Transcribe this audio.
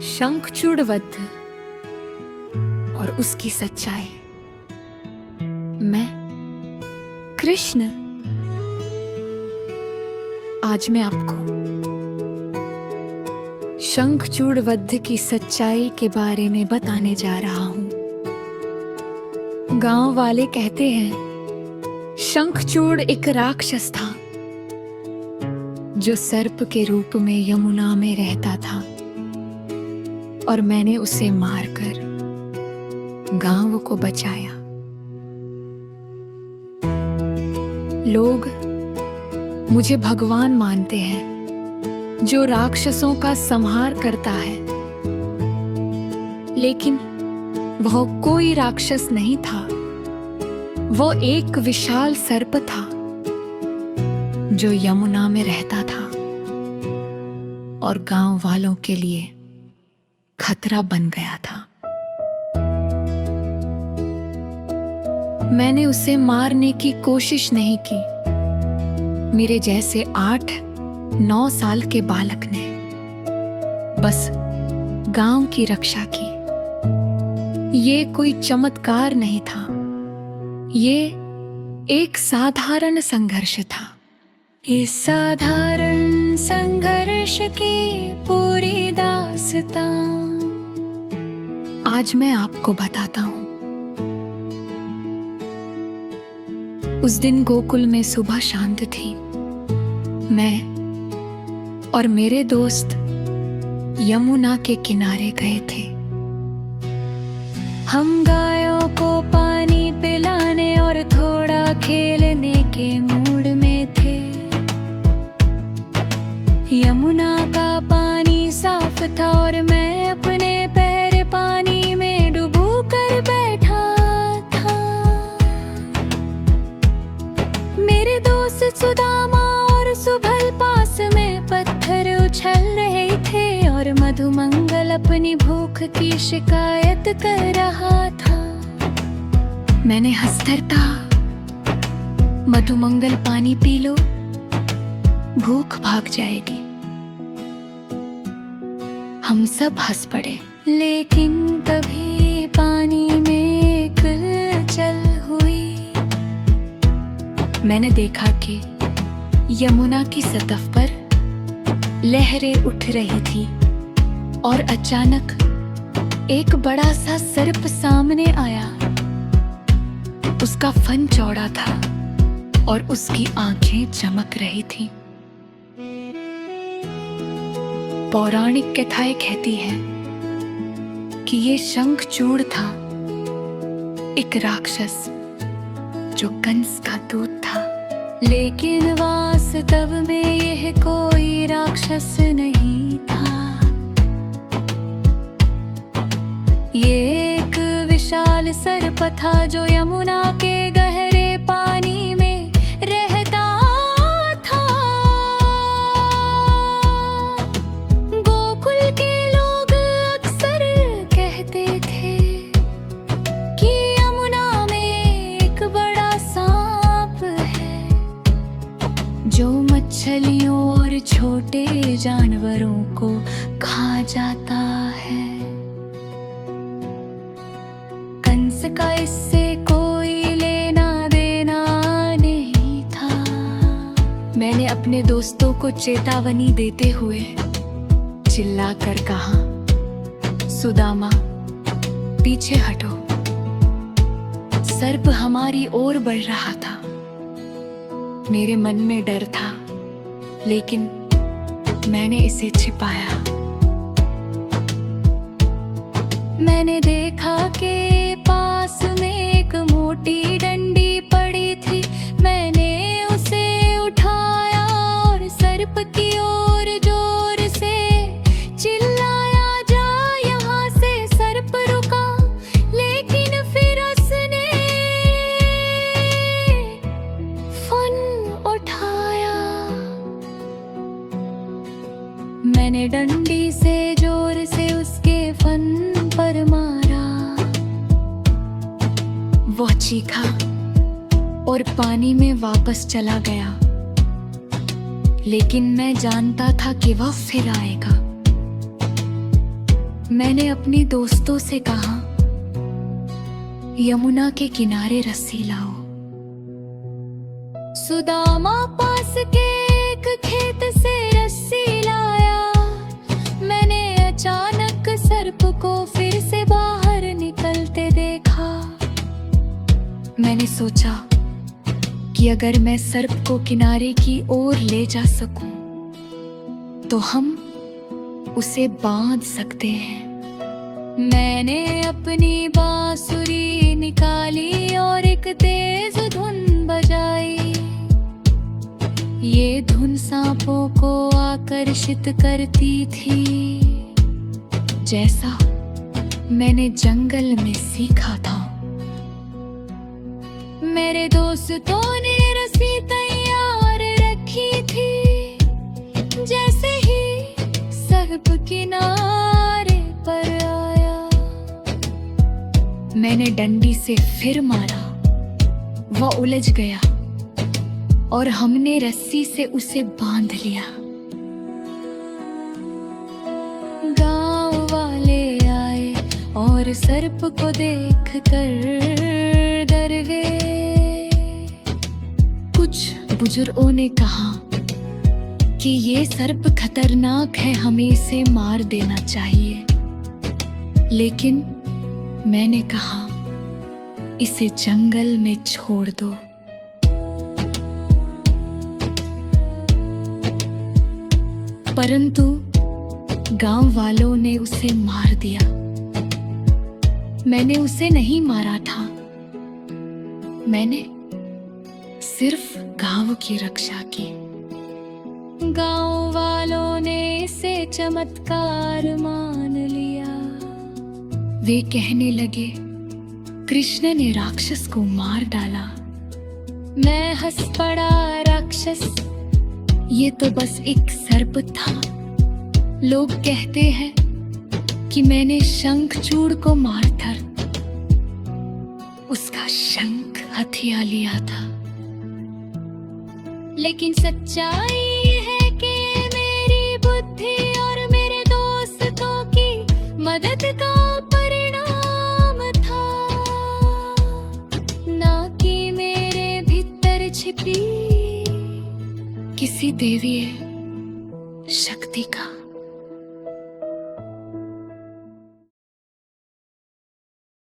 शंखचूड़ वध और उसकी सच्चाई। मैं कृष्ण आज मैं आपको शंखचूड़ वध की सच्चाई के बारे में बताने जा रहा हूं। गांव वाले कहते हैं शंखचूड़ एक राक्षस था जो सर्प के रूप में यमुना में रहता था और मैंने उसे मारकर गांव को बचाया। लोग मुझे भगवान मानते हैं जो राक्षसों का संहार करता है, लेकिन वह कोई राक्षस नहीं था। वह एक विशाल सर्प था जो यमुना में रहता था और गांव वालों के लिए खतरा बन गया था। मैंने उसे मारने की कोशिश नहीं की। मेरे जैसे 8-9 साल के बालक ने बस गांव की रक्षा की। ये कोई चमत्कार नहीं था, ये एक साधारण संघर्ष था। इस साधारण संघर्ष की पूरी दास्तां आज मैं आपको बताता हूं। उस दिन गोकुल में सुबह शांत थी। मैं और मेरे दोस्त यमुना के किनारे गए थे। हम गायों को पानी पिलाने और थोड़ा खेलने के मूड में थे। यमुना का पानी साफ था और मैं अपने पैर पानी में डुबो कर बैठा था। मेरे दोस्त सुदामा और सुभल पास में पत्थर उछल रहे थे और मधुमंगल अपनी भूख की शिकायत कर रहा था। मैंने हंसकर कहा, मधुमंगल पानी पी लो, भूख भाग जाएगी। हम सब हंस पड़े, लेकिन तभी पानी में एक हलचल हुई। मैंने देखा कि यमुना की सतह पर लहरें उठ रही थी और अचानक एक बड़ा सा सर्प सामने आया। उसका फन चौड़ा था और उसकी आंखें चमक रही थी। पौराणिक कथाएं कहती हैं कि ये शंखचूड़ था, एक राक्षस जो कंस का दूत था। लेकिन वास्तव में यह कोई राक्षस नहीं था। ये एक विशाल सर्प था जो यमुना के गहरे पानी में रहता था। गोकुल के लोग अक्सर कहते थे कि यमुना में एक बड़ा सांप है जो मछलियों और छोटे जानवरों को खा जाता है। कंस का इससे कोई लेना देना नहीं था। मैंने अपने दोस्तों को चेतावनी देते हुए चिल्लाकर कहा, सुदामा पीछे हटो। सर्प हमारी ओर बढ़ रहा था। मेरे मन में डर था, लेकिन मैंने इसे छिपाया। मैंने देखा कि पास में एक मोटी डंडी पड़ी थी। मैंने उसे उठाया और सर्प की ओर जोर से चिल्लाया, जा यहाँ से। सर्प रुका, लेकिन फिर उसने फन उठाया। मैंने डंडी से जोर से उसके फन पर मारा। वह चीखा और पानी में वापस चला गया। लेकिन मैं जानता था कि वह फिर आएगा। मैंने अपने दोस्तों से कहा, यमुना के किनारे रस्सी लाओ। सुदामा पास के एक खेत से रस्सी लाया। मैंने अचानक सर्प को फिर से बाहर निकलते देखा। मैंने सोचा कि अगर मैं सर्प को किनारे की ओर ले जा सकूं, तो हम उसे बांध सकते हैं। मैंने अपनी बांसुरी निकाली और एक तेज धुन बजाई। ये धुन सांपों को आकर्षित करती थी, जैसा मैंने जंगल में सीखा था। मेरे दोस्तों ने रस्सी तैयार रखी थी। जैसे ही सर्प किनारे पर आया, मैंने डंडी से फिर मारा। वह उलझ गया और हमने रस्सी से उसे बांध लिया। गांव वाले आए और सर्प को देखकर डर गए। कुछ बुजुर्गों ने कहा कि ये सर्प खतरनाक है, हमें इसे मार देना चाहिए। लेकिन मैंने कहा, इसे जंगल में छोड़ दो। परंतु गांव वालों ने उसे मार दिया। मैंने उसे नहीं मारा था, मैंने सिर्फ गांव की रक्षा की। गांव वालों ने इसे चमत्कार मान लिया। वे कहने लगे, कृष्ण ने राक्षस को मार डाला। मैं हंस पड़ा, राक्षस ये तो बस एक सर्प था। लोग कहते हैं कि मैंने शंखचूड़ को मारकर उसका शंख हथिया लिया था। लेकिन सच्चाई है कि मेरी बुद्धि और मेरे दोस्तों की मदद का परिणाम था, ना कि मेरे भीतर छिपी किसी देवीय शक्ति का।